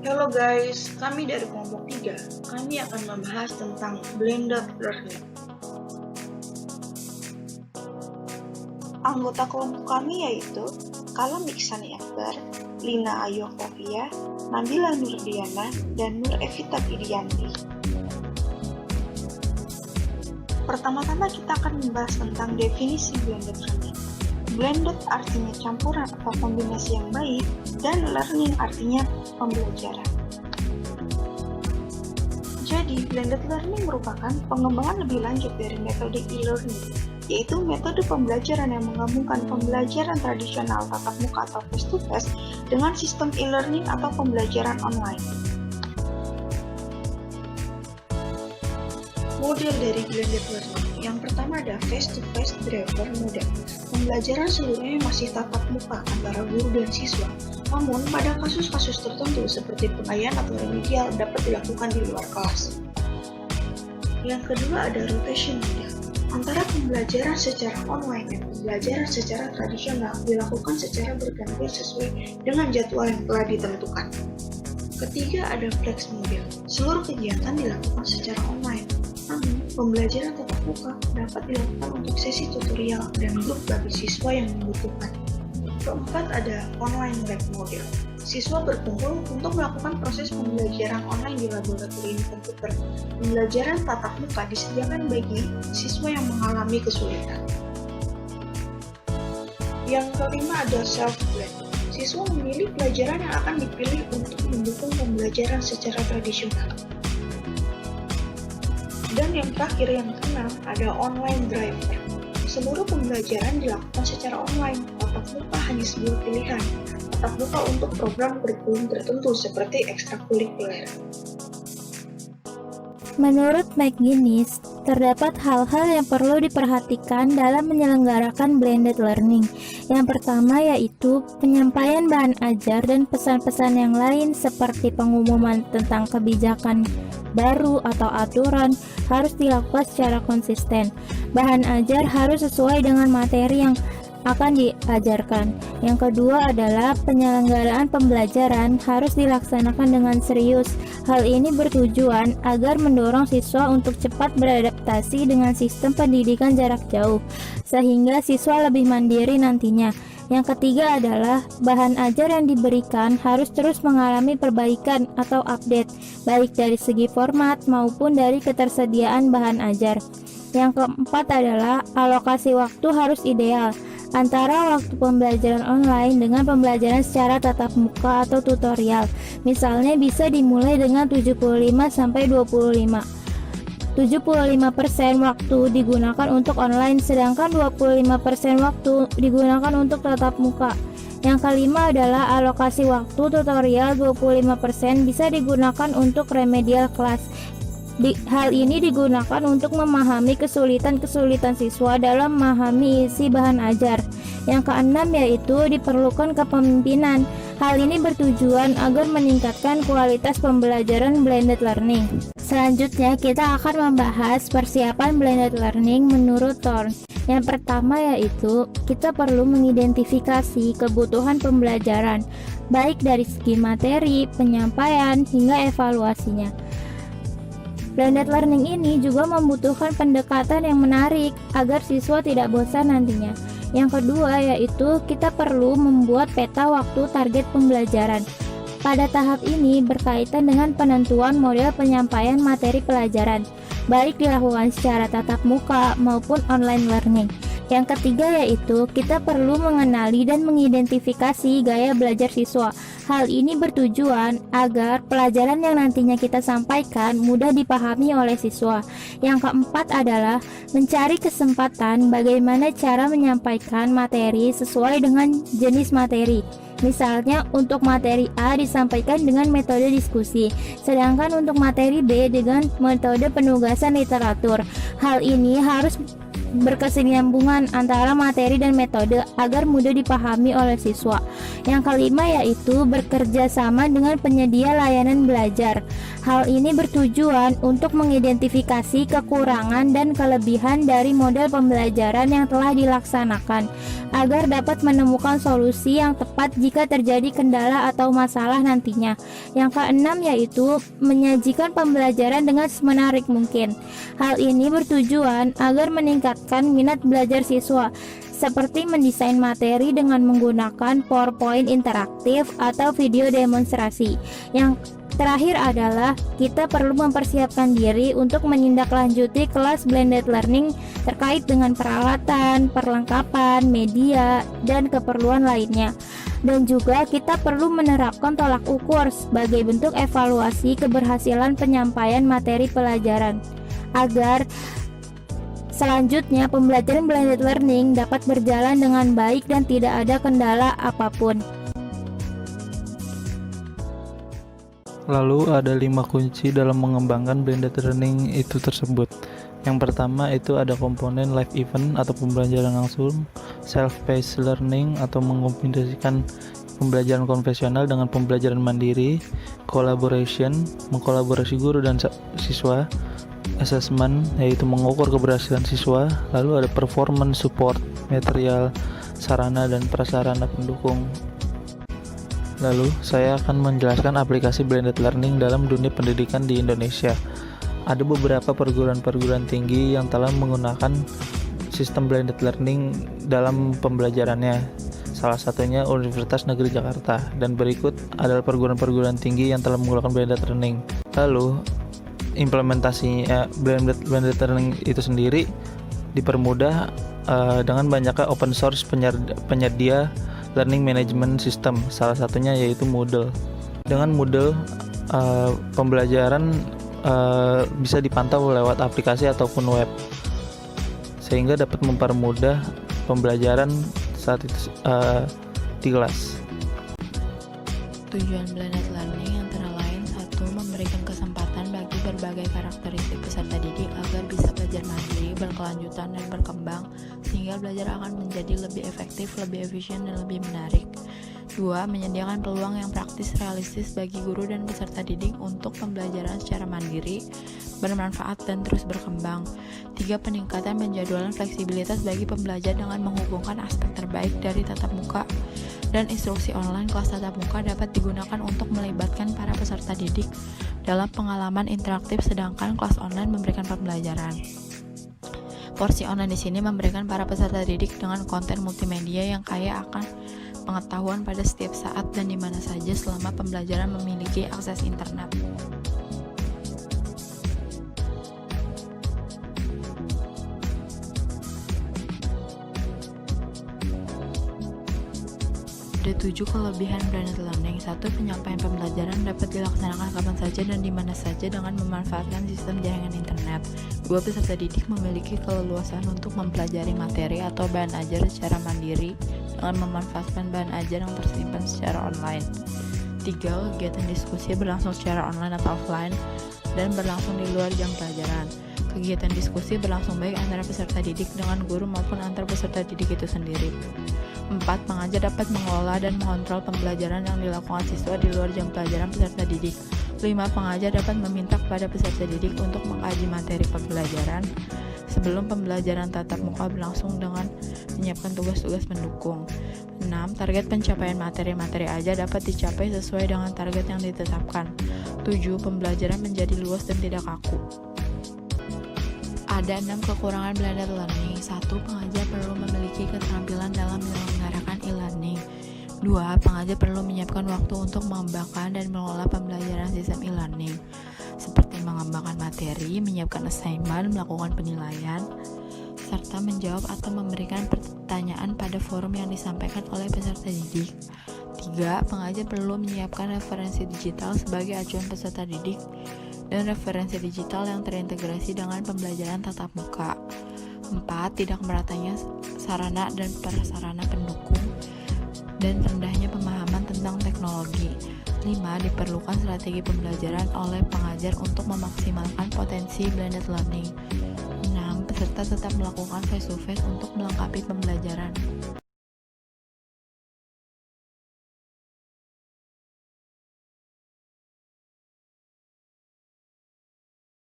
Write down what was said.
Halo guys, kami dari kelompok 3. Kami akan membahas tentang blended learning. Anggota kelompok kami yaitu Kalam Iksani Akbar, Lina Ayu Octavia, Nabila Nurdiana, dan Nur Evita Pidianti. Pertama-tama kita akan membahas tentang definisi blended learning. Blended artinya campuran atau kombinasi yang baik, dan learning artinya pembelajaran. Jadi, blended learning merupakan pengembangan lebih lanjut dari metode e-learning, yaitu metode pembelajaran yang menggabungkan pembelajaran tradisional tatap muka atau face-to-face dengan sistem e-learning atau pembelajaran online. Model dari blended learning. Yang pertama ada face-to-face driver model. Pembelajaran seluruhnya masih tatap muka antara guru dan siswa. Namun, pada kasus-kasus tertentu seperti pengayaan atau remedial dapat dilakukan di luar kelas. Yang kedua ada rotation model. Antara pembelajaran secara online dan pembelajaran secara tradisional dilakukan secara bergantian sesuai dengan jadwal yang telah ditentukan. Ketiga ada flex model. Seluruh kegiatan dilakukan secara online. Namun, pembelajaran tatap muka dapat dilakukan untuk sesi tutorial dan grup bagi siswa yang membutuhkan. Keempat ada online lab model. Siswa berkumpul untuk melakukan proses pembelajaran online di laboratorium komputer. Pembelajaran tatap muka disediakan bagi siswa yang mengalami kesulitan. Yang kelima ada self-blend. Siswa memilih pelajaran yang akan dipilih untuk mendukung pembelajaran secara tradisional. Dan yang terakhir, yang keenam, ada online driver. Seluruh pembelajaran dilakukan secara online, tatap muka hanya sebuah pilihan, tatap muka untuk program kurikulum tertentu seperti ekstrakurikuler. Menurut McGinnis, terdapat hal-hal yang perlu diperhatikan dalam menyelenggarakan blended learning. Yang pertama yaitu penyampaian bahan ajar dan pesan-pesan yang lain seperti pengumuman tentang kebijakan baru atau aturan harus dilakukan secara konsisten. Bahan ajar harus sesuai dengan materi yang akan diajarkan. Yang kedua adalah penyelenggaraan pembelajaran harus dilaksanakan dengan serius. Hal ini bertujuan agar mendorong siswa untuk cepat beradaptasi dengan sistem pendidikan jarak jauh, sehingga siswa lebih mandiri nantinya. Yang ketiga adalah bahan ajar yang diberikan harus terus mengalami perbaikan atau update, baik dari segi format maupun dari ketersediaan bahan ajar. Yang keempat adalah alokasi waktu harus ideal antara waktu pembelajaran online dengan pembelajaran secara tatap muka atau tutorial. Misalnya bisa dimulai dengan 75% waktu digunakan untuk online, sedangkan 25% waktu digunakan untuk tatap muka. Yang kelima adalah alokasi waktu tutorial 25% bisa digunakan untuk remedial kelas. Hal ini digunakan untuk memahami kesulitan-kesulitan siswa dalam memahami isi bahan ajar. Yang keenam yaitu diperlukan kepemimpinan. Hal ini bertujuan agar meningkatkan kualitas pembelajaran blended learning. Selanjutnya kita akan membahas persiapan blended learning menurut Thorne. Yang pertama yaitu kita perlu mengidentifikasi kebutuhan pembelajaran, baik dari segi materi, penyampaian, hingga evaluasinya. Blended learning ini juga membutuhkan pendekatan yang menarik agar siswa tidak bosan nantinya. Yang kedua yaitu kita perlu membuat peta waktu target pembelajaran. Pada tahap ini berkaitan dengan penentuan model penyampaian materi pelajaran, baik dilakukan secara tatap muka maupun online learning. Yang ketiga yaitu kita perlu mengenali dan mengidentifikasi gaya belajar siswa. Hal ini bertujuan agar pelajaran yang nantinya kita sampaikan mudah dipahami oleh siswa. Yang keempat adalah mencari kesempatan bagaimana cara menyampaikan materi sesuai dengan jenis materi. Misalnya untuk materi A disampaikan dengan metode diskusi, sedangkan untuk materi B dengan metode penugasan literatur. Hal ini harus berkesinambungan antara materi dan metode agar mudah dipahami oleh siswa. Yang kelima yaitu bekerja sama dengan penyedia layanan belajar. Hal ini bertujuan untuk mengidentifikasi kekurangan dan kelebihan dari model pembelajaran yang telah dilaksanakan agar dapat menemukan solusi yang tepat jika terjadi kendala atau masalah nantinya. Yang keenam yaitu menyajikan pembelajaran dengan semenarik mungkin. Hal ini bertujuan agar meningkatkan minat belajar siswa, seperti mendesain materi dengan menggunakan PowerPoint interaktif atau video demonstrasi. Yang terakhir adalah kita perlu mempersiapkan diri untuk menindaklanjuti kelas blended learning terkait dengan peralatan, perlengkapan, media, dan keperluan lainnya. Dan juga kita perlu menerapkan tolak ukur sebagai bentuk evaluasi keberhasilan penyampaian materi pelajaran agar selanjutnya pembelajaran blended learning dapat berjalan dengan baik dan tidak ada kendala apapun. Lalu ada 5 kunci dalam mengembangkan blended learning itu tersebut. Yang pertama itu ada komponen live event atau pembelajaran langsung, self-paced learning atau mengombinasikan pembelajaran konvensional dengan pembelajaran mandiri, collaboration, mengkolaborasi guru dan siswa, assessment yaitu mengukur keberhasilan siswa, lalu ada performance support, material, sarana dan prasarana pendukung. Lalu, saya akan menjelaskan aplikasi blended learning dalam dunia pendidikan di Indonesia. Ada beberapa perguruan-perguruan tinggi yang telah menggunakan sistem blended learning dalam pembelajarannya. Salah satunya Universitas Negeri Jakarta, dan berikut adalah perguruan-perguruan tinggi yang telah menggunakan blended learning. Lalu, implementasinya blended learning itu sendiri dipermudah dengan banyaknya open source penyedia learning management system, salah satunya yaitu Moodle. Dengan Moodle, pembelajaran bisa dipantau lewat aplikasi ataupun web, sehingga dapat mempermudah pembelajaran saat itu di kelas. Tujuan blended learning antara lain: 1. Memberikan kesempatan bagi berbagai karakteristik peserta didik agar bisa belajar mandiri, berkelanjutan, dan berkembang, sehingga belajar akan menjadi lebih efektif, lebih efisien, dan lebih menarik. 2. Menyediakan peluang yang praktis realistis bagi guru dan peserta didik untuk pembelajaran secara mandiri, bermanfaat, dan terus berkembang. 3. Peningkatan penjadwalan fleksibilitas bagi pembelajar dengan menghubungkan aspek terbaik dari tatap muka dan instruksi online. Kelas tatap muka dapat digunakan untuk melibatkan para peserta didik dalam pengalaman interaktif, sedangkan kelas online memberikan pembelajaran. Porsi online di sini memberikan para peserta didik dengan konten multimedia yang kaya akan pengetahuan pada setiap saat dan di mana saja selama pembelajaran memiliki akses internet. Ada 7 kelebihan blended learning. 1. Penyampaian pembelajaran dapat dilaksanakan kapan saja dan di mana saja dengan memanfaatkan sistem jaringan internet. 2. Peserta didik memiliki keleluasan untuk mempelajari materi atau bahan ajar secara mandiri dengan memanfaatkan bahan ajar yang tersimpan secara online. 3. Kegiatan diskusi berlangsung secara online atau offline dan berlangsung di luar jam pelajaran. Kegiatan diskusi berlangsung baik antara peserta didik dengan guru maupun antar peserta didik itu sendiri. 4. Pengajar dapat mengelola dan mengontrol pembelajaran yang dilakukan siswa di luar jam pelajaran peserta didik. 5. Pengajar dapat meminta kepada peserta didik untuk mengkaji materi pembelajaran sebelum pembelajaran tatap muka berlangsung dengan menyiapkan tugas-tugas pendukung. 6. Target pencapaian materi-materi ajar dapat dicapai sesuai dengan target yang ditetapkan. 7. Pembelajaran menjadi luas dan tidak kaku. Ada 6 kekurangan blended learning. 1. Pengajar perlu memiliki keterampilan dalam menyelenggarakan e-learning. 2. Pengajar perlu menyiapkan waktu untuk mengembangkan dan mengelola pembelajaran sistem e-learning, seperti mengembangkan materi, menyiapkan assignment, melakukan penilaian, serta menjawab atau memberikan pertanyaan pada forum yang disampaikan oleh peserta didik. 3. Pengajar perlu menyiapkan referensi digital sebagai acuan peserta didik dan referensi digital yang terintegrasi dengan pembelajaran tatap muka. 4. Tidak meratanya sarana dan prasarana pendukung dan rendahnya pemahaman tentang teknologi. 5. Diperlukan strategi pembelajaran oleh pengajar untuk memaksimalkan potensi blended learning. 6. Peserta serta tetap melakukan face-to-face untuk melengkapi pembelajaran.